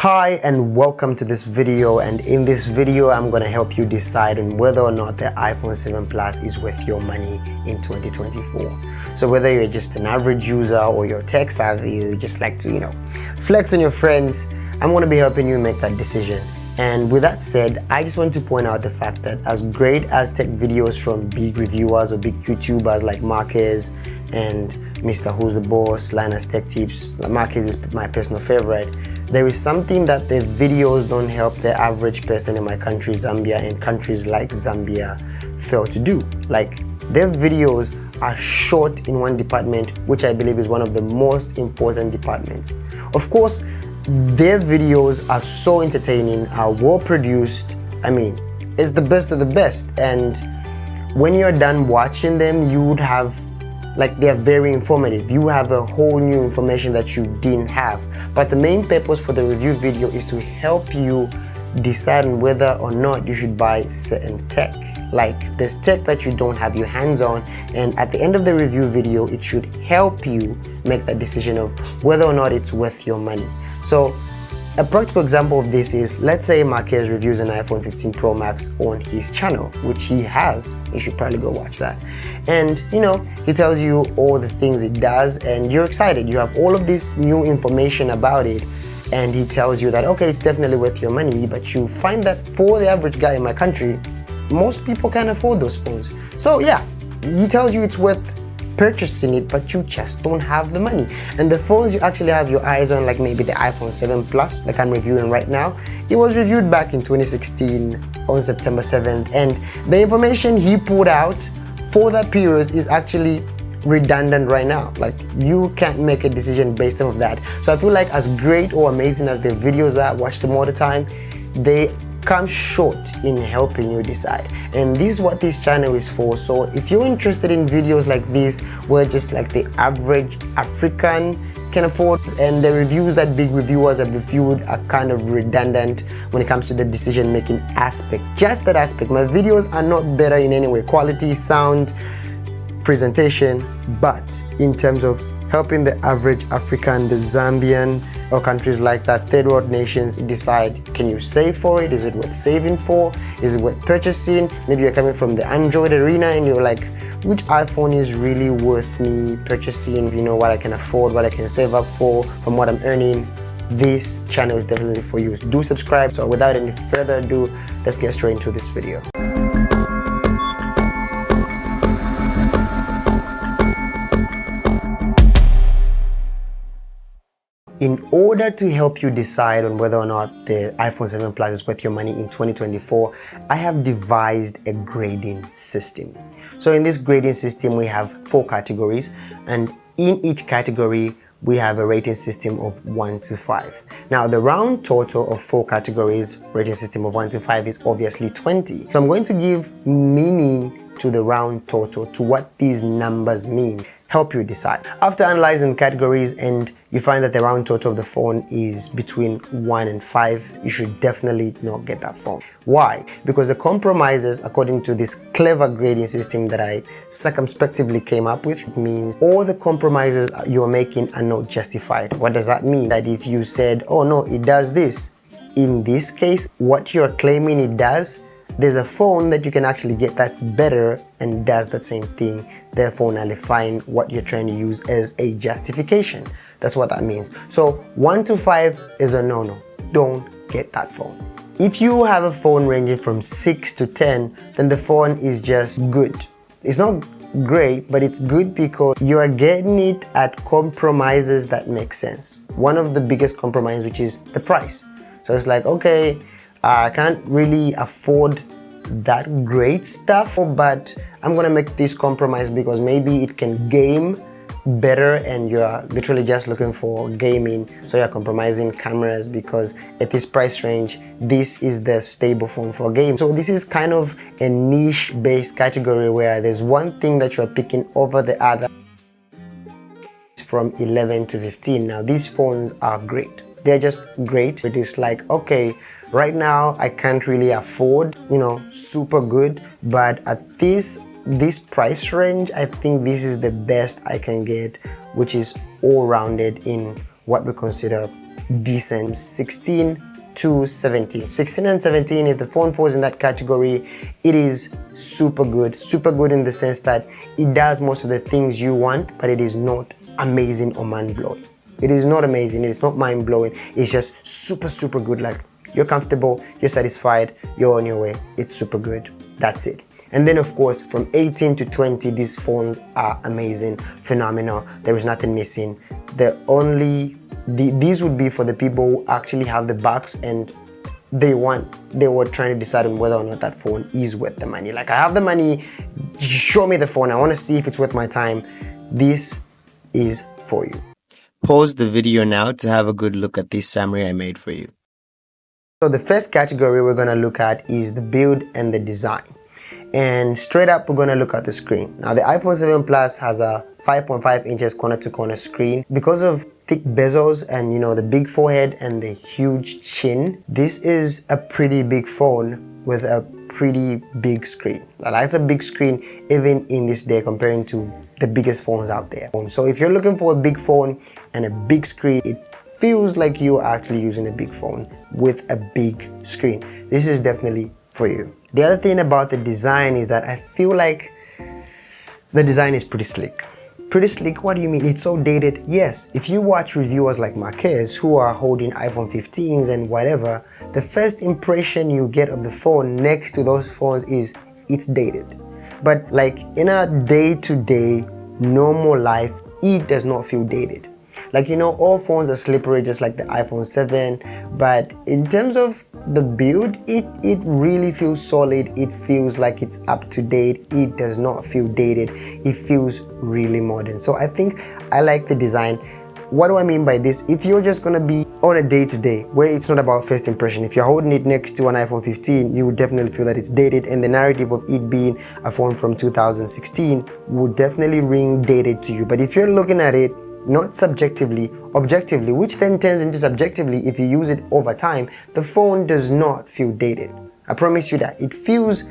Hi and welcome to this video, and in this video I'm going to help you decide on whether or not the iPhone 7 Plus is worth your money in 2024. So whether you're just an average user or you're tech savvy, you just like to, flex on your friends, I'm going to be helping you make that decision. And with that said, I just want to point out the fact that as great as tech videos from big reviewers or big YouTubers like Marquez and Mr. Who's the Boss, Linus Tech Tips, Marquez is my personal favorite, there is something that the videos don't help the average person in my country, Zambia, and countries like Zambia fail to do. Like, their videos are short in one department, which I believe is one of the most important departments. Of course, their videos are so entertaining, are well produced. I mean, it's the best of the best. And when you're done watching them, you would have, they're very informative. You have a whole new information that you didn't have. But the main purpose for the review video is to help you decide on whether or not you should buy certain tech. Like, there's tech that you don't have your hands on, and at the end of the review video, it should help you make that decision of whether or not it's worth your money. So a practical example of this is, let's say Marquez reviews an iPhone 15 Pro Max on his channel, which he has. You should probably go watch that. And he tells you all the things it does, and you're excited. You have all of this new information about it, and he tells you that, okay, it's definitely worth your money, but you find that for the average guy in my country, most people can't afford those phones. So yeah, he tells you it's worth purchasing it, but you just don't have the money. And the phones you actually have your eyes on, like maybe the iPhone 7 Plus, like I'm reviewing right now, it was reviewed back in 2016 on September 7th, and the information he put out for that period is actually redundant right now. Like, you can't make a decision based off of that. So I feel like, as great or amazing as their videos are, watch them all the time, they come short in helping you decide. And this is what this channel is for. So if you're interested in videos like this, where just like the average African can afford, and the reviews that big reviewers have reviewed are kind of redundant when it comes to the decision making aspect, just that aspect. My videos are not better in any way, quality, sound, presentation, but in terms of helping the average African, the Zambian, or countries like that, third world nations, decide, can you save for it? Is it worth saving for? Is it worth purchasing? Maybe you're coming from the Android arena and you're like, which iPhone is really worth me purchasing? What I can afford, what I can save up for from what I'm earning. This channel is definitely for you. Do subscribe. So without any further ado, let's get straight into this video. In order to help you decide on whether or not the iPhone 7 Plus is worth your money in 2024, I have devised a grading system. So in this grading system, we have 4 categories, and in each category, we have a rating system of 1 to 5. Now, the round total of 4 categories, rating system of 1 to 5, is obviously 20. So I'm going to give meaning to the round total, to what these numbers mean. Help you decide. After analyzing categories and you find that the round total of the phone is between 1 and 5, you should definitely not get that phone. Why? Because the compromises, according to this clever grading system that I circumspectively came up with, means all the compromises you're making are not justified. What does that mean? That if you said, oh no, it does this, in this case, what you're claiming it does, there's a phone that you can actually get that's better and does that same thing, therefore nullifying what you're trying to use as a justification. That's what that means. So 1 to 5 is a no-no. Don't get that phone. If you have a phone ranging from 6 to 10, then the phone is just good. It's not great, but it's good because you are getting it at compromises that make sense. One of the biggest compromises, which is the price. So it's like, okay, I can't really afford that great stuff, but I'm gonna make this compromise because maybe it can game better, and you're literally just looking for gaming, so you're compromising cameras because at this price range, this is the stable phone for games. So this is kind of a niche based category where there's one thing that you're picking over the other. From 11 to 15. Now, these phones are great. They're just great. It is like, okay, right now I can't really afford, super good, but at this price range, I think this is the best I can get, which is all rounded in what we consider decent. 16 to 17. 16 and 17, if the phone falls in that category, it is super good. Super good in the sense that it does most of the things you want, but it is not amazing or mind-blowing. It is not amazing, it is not mind-blowing, it's just super good. Like, you're comfortable, you're satisfied, you're on your way, it's super good. That's it. And then of course, from 18 to 20, these phones are amazing, phenomenal. There is nothing missing. These would be for the people who actually have the bucks and they were trying to decide on whether or not that phone is worth the money. Like, I have the money, show me the phone, I want to see if it's worth my time. This is for you. Pause the video now to have a good look at this summary I made for you. So the first category we're going to look at is the build and the design. And straight up, we're going to look at the screen. Now, the iPhone 7 Plus has a 5.5 inches corner-to-corner screen. Because of thick bezels and, you know, the big forehead and the huge chin, this is a pretty big phone with a pretty big screen. That's a big screen even in this day comparing to the biggest phones out there. So if you're looking for a big phone and a big screen, it feels like you're actually using a big phone with a big screen. This is definitely for you. The other thing about the design is that I feel like the design is pretty slick. Pretty slick, what do you mean? It's so dated? Yes, if you watch reviewers like Marquez who are holding iPhone 15s and whatever, the first impression you get of the phone next to those phones is it's dated. But like in a day-to-day normal life, it does not feel dated. Like, you know, all phones are slippery just like the iPhone 7, but in terms of the build, it really feels solid. It feels like it's up to date. It does not feel dated. It feels really modern. So I think I like the design. What do I mean by this? If you're just gonna be on a day-to-day where it's not about first impression, if you're holding it next to an iPhone 15, you would definitely feel that it's dated, and the narrative of it being a phone from 2016 would definitely ring dated to you. But if you're looking at it not subjectively, objectively, which then turns into subjectively if you use it over time, the phone does not feel dated. I promise you that. It feels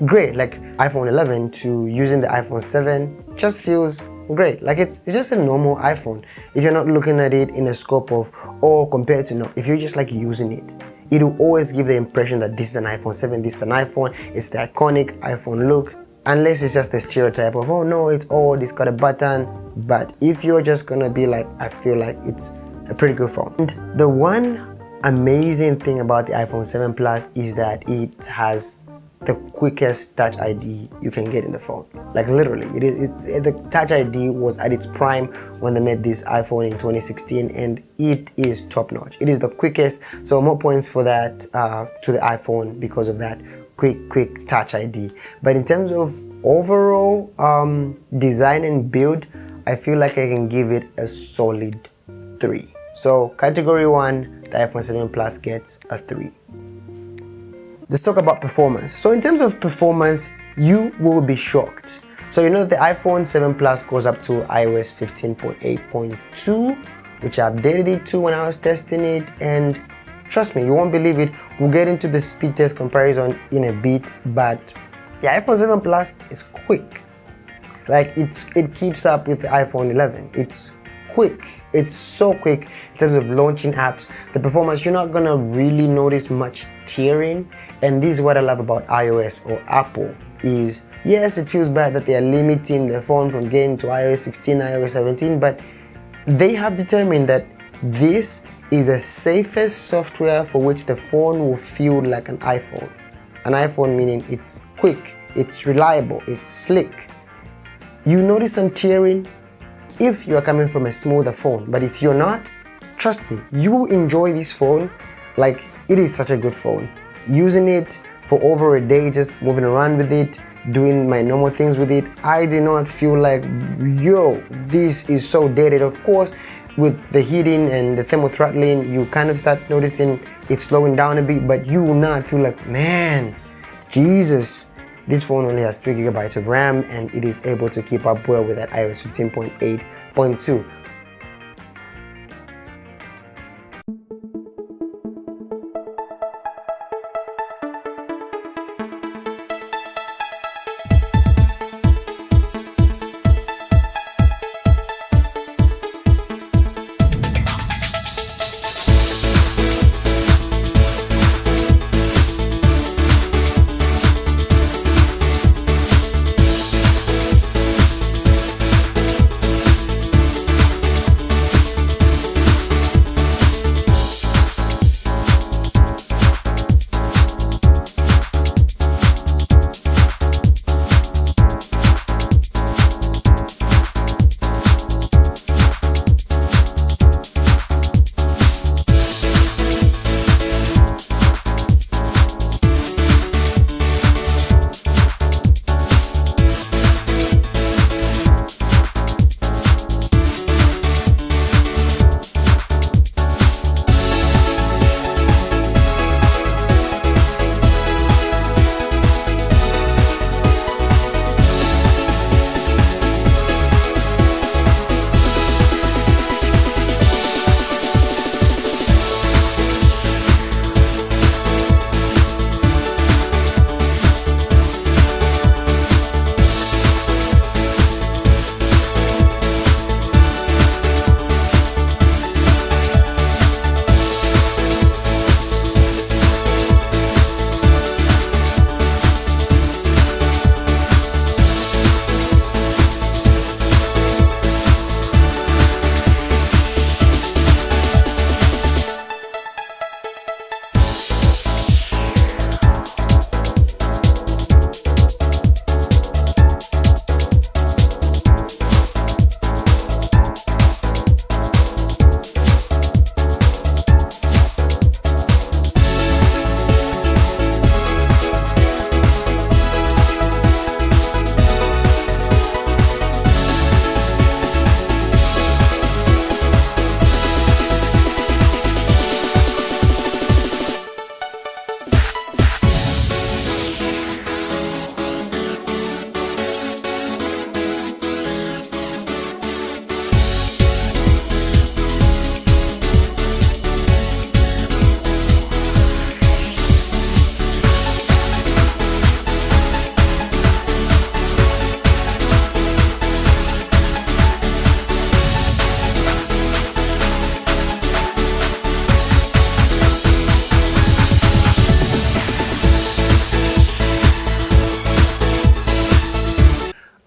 great. Like iPhone 11 to using the iPhone 7 just feels great. Like it's just a normal iPhone. If you're not looking at it in a scope of, or compared to, no, if you're just like using it, it will always give the impression that this is an iPhone 7, this is an iPhone, it's the iconic iPhone look, unless it's just the stereotype of, oh no, it's old, it's got a button. But if you're just gonna be like, I feel like it's a pretty good phone. And the one amazing thing about the iPhone 7 Plus is that it has the quickest Touch ID you can get in the phone. Like literally, the Touch ID was at its prime when they made this iPhone in 2016, and it is top notch. It is the quickest, so more points for that to the iPhone because of that quick Touch ID. But in terms of overall design and build, I feel like I can give it a solid 3. So category 1, the iPhone 7 Plus gets a 3. Let's talk about performance. So in terms of performance, you will be shocked. So you know that the iPhone 7 Plus goes up to iOS 15.8.2, which I updated it to when I was testing it, and trust me, you won't believe it. We'll get into the speed test comparison in a bit, but the iPhone 7 Plus is quick. Like it keeps up with the iPhone 11. It's quick. It's so quick in terms of launching apps. The performance, you're not gonna really notice much tearing. And this is what I love about iOS or Apple is, yes, it feels bad that they are limiting the phone from getting to iOS 16, iOS 17, but they have determined that this is the safest software for which the phone will feel like an iPhone. An iPhone meaning it's quick, it's reliable, it's slick. You notice some tearing if you are coming from a smoother phone, but if you're not, trust me, you will enjoy this phone. Like, it is such a good phone. Using it for over a day, just moving around with it, doing my normal things with it, I did not feel like, yo, this is so dated. Of course, with the heating and the thermal throttling, you kind of start noticing it slowing down a bit, but you will not feel like, man, Jesus, this phone only has 3 GB of RAM and it is able to keep up well with that iOS 15.8.2.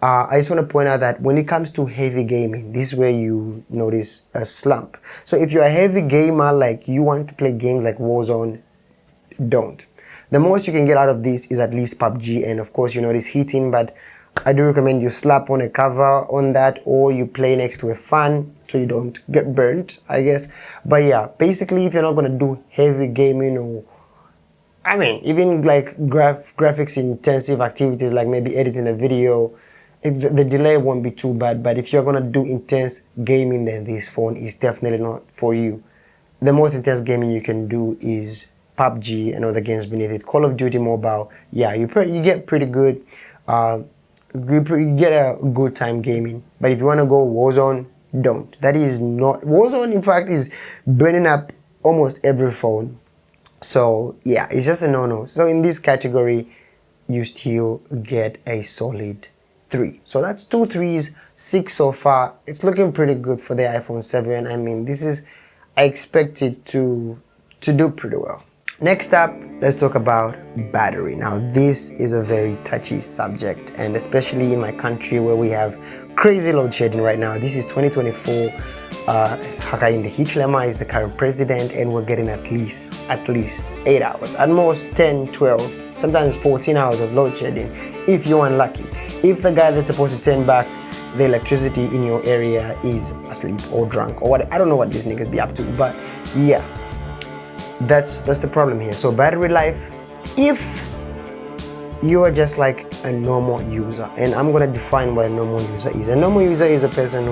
I just want to point out that when it comes to heavy gaming, this is where you notice a slump. So if you're a heavy gamer, like you want to play games like Warzone, don't. The most you can get out of this is at least PUBG, and of course you notice heating, but I do recommend you slap on a cover on that, or you play next to a fan so you don't get burnt, I guess. But yeah, basically if you're not going to do heavy gaming, or I mean even like graphics intensive activities like maybe editing a video, the delay won't be too bad. But if you're going to do intense gaming, then this phone is definitely not for you. The most intense gaming you can do is PUBG and other games beneath it. Call of Duty Mobile, yeah, you get pretty good. You get a good time gaming. But if you want to go Warzone, don't. That is not Warzone. In fact, is burning up almost every phone. So yeah, it's just a no-no. So in this category, you still get a solid 3. So that's 2 3s, 6 so far. It's looking pretty good for the iPhone 7. I mean, I expect it to do pretty well. Next up, let's talk about battery. Now, this is a very touchy subject, and especially in my country where we have crazy load shedding right now. This is 2024. Hakainde Hichilema is the current president, and we're getting at least 8 hours, at most 10, 12, sometimes 14 hours of load shedding if you're unlucky. If the guy that's supposed to turn back the electricity in your area is asleep or drunk or what, I don't know what these niggas be up to, but yeah, that's the problem here. So battery life, if you are just like a normal user, and I'm gonna define what a normal user is. A normal user is a person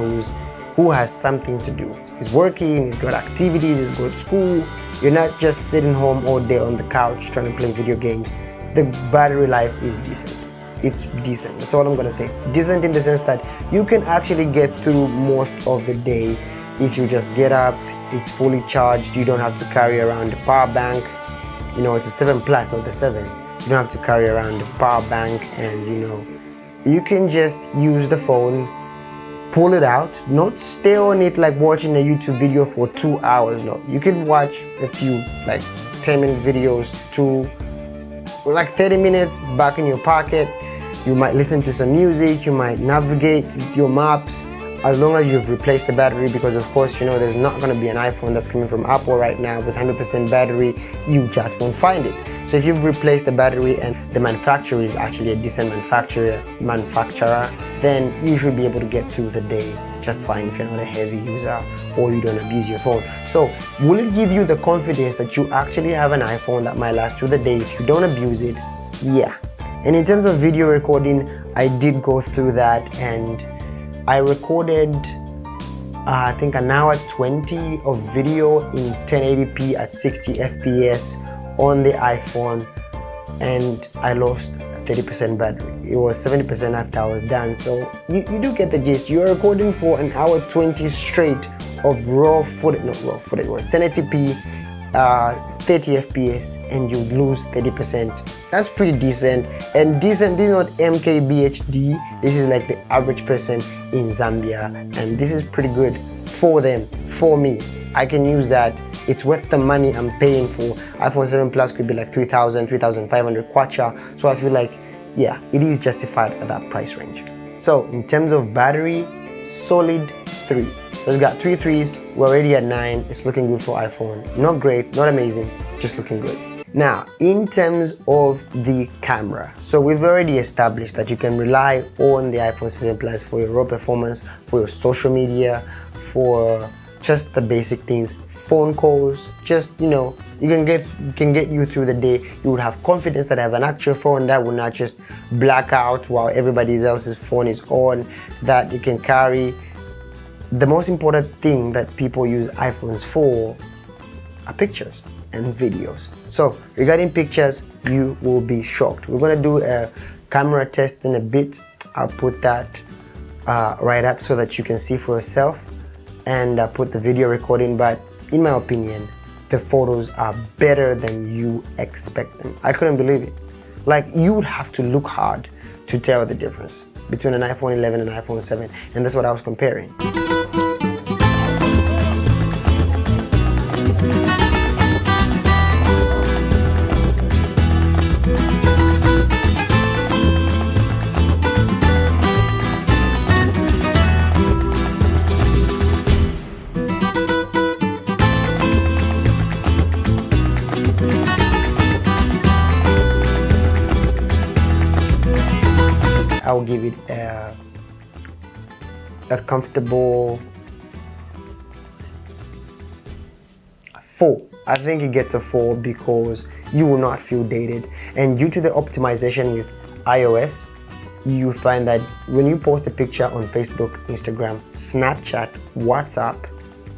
who has something to do. He's working, he's got activities, he's got school. You're not just sitting home all day on the couch trying to play video games. The battery life is decent. It's decent, that's all I'm gonna say. Decent in the sense that you can actually get through most of the day if you just get up, it's fully charged, you don't have to carry around the power bank. You know, it's a 7 Plus, not the 7. You don't have to carry around the power bank, and you know, you can just use the phone, pull it out, not stay on it like watching a YouTube video for 2 hours. No, you can watch a few like 10-minute videos to like 30 minutes back in your pocket. You might listen to some music, you might navigate your maps, as long as you've replaced the battery, because of course, you know, there's not going to be an iPhone that's coming from Apple right now with 100% battery. You just won't find it. So if you've replaced the battery and the manufacturer is actually a decent manufacturer, then you should be able to get through the day just fine if you're not a heavy user or you don't abuse your phone. So will it give you the confidence that you actually have an iPhone that might last through the day if you don't abuse it? Yeah. And in terms of video recording, I did go through that, and I recorded I think an hour 20 of video in 1080p at 60 FPS on the iPhone, and I lost 30% battery. It was 70% after I was done. So you do get the gist. You're recording for an hour 20 straight of raw footage, not raw footage, it was 1080p, 30 FPS, and you lose 30%. That's pretty decent. And decent, this is not MKBHD, this is like the average person in Zambia, and this is pretty good for them. For me, I can use that. It's worth the money I'm paying for. iPhone 7 Plus could be like 3,000, 3,500 kwacha. So I feel like, yeah, it is justified at that price range. So in terms of battery, solid 3. Just got 3 threes. We're already at 9. It's looking good for iPhone. Not great, not amazing, just looking good. Now, in terms of the camera, so we've already established that you can rely on the iPhone 7 Plus for your raw performance, for your social media, for just the basic things, phone calls, just, you know, you can get you through the day. You would have confidence that I have an actual phone that will not just black out while everybody else's phone is on, that you can carry. The most important thing that people use iPhones for are pictures and videos. So regarding pictures, you will be shocked. We're gonna do a camera test in a bit. I'll put that right up so that you can see for yourself, and put the video recording. But in my opinion, the photos are better than you expect them. I couldn't believe it. Like, you would have to look hard to tell the difference between an iPhone 11 and an iPhone 7, and that's what I was comparing. I'll give it a comfortable 4. I think it gets a 4 because you will not feel dated, and due to the optimization with iOS, you find that when you post a picture on Facebook, Instagram, Snapchat, WhatsApp,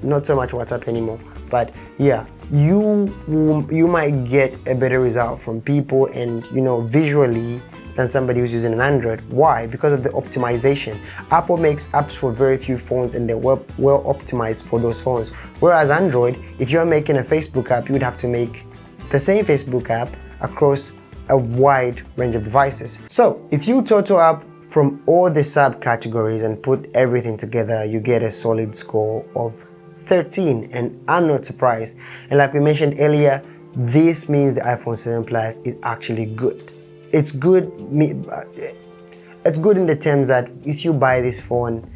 not so much WhatsApp anymore, but yeah, you might get a better result from people and visually than somebody who's using an Android. Why? Because of the optimization. Apple makes apps for very few phones and they're well optimized for those phones. Whereas Android, if you're making a Facebook app, you would have to make the same Facebook app across a wide range of devices. So if you total up from all the subcategories and put everything together, you get a solid score of 13, and I'm not surprised. And like we mentioned earlier, this means the iPhone 7 Plus is actually good. It's good in the terms that if you buy this phone,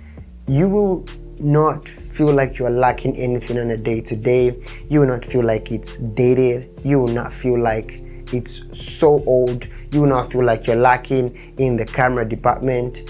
you will not feel like you're lacking anything on a day-to-day. You will not feel like it's dated. You will not feel like it's so old. You will not feel like you're lacking in the camera department.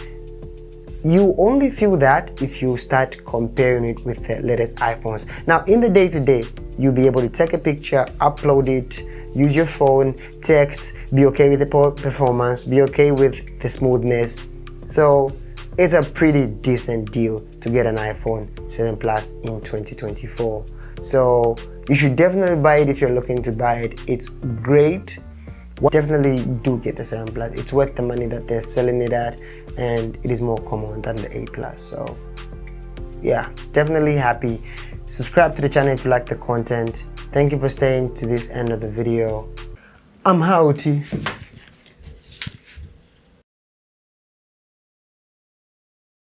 You only feel that if you start comparing it with the latest iPhones. Now, in the day-to-day, you'll be able to take a picture, upload it, use your phone, text, be okay with the performance, be okay with the smoothness. So it's a pretty decent deal to get an iPhone 7 Plus in 2024. So you should definitely buy it if you're looking to buy it. It's great. Definitely do get the 7 Plus. It's worth the money that they're selling it at, and it is more common than the 8 Plus. So yeah, definitely happy. Subscribe to the channel if you like the content. Thank you for staying to this end of the video. I'm Houty.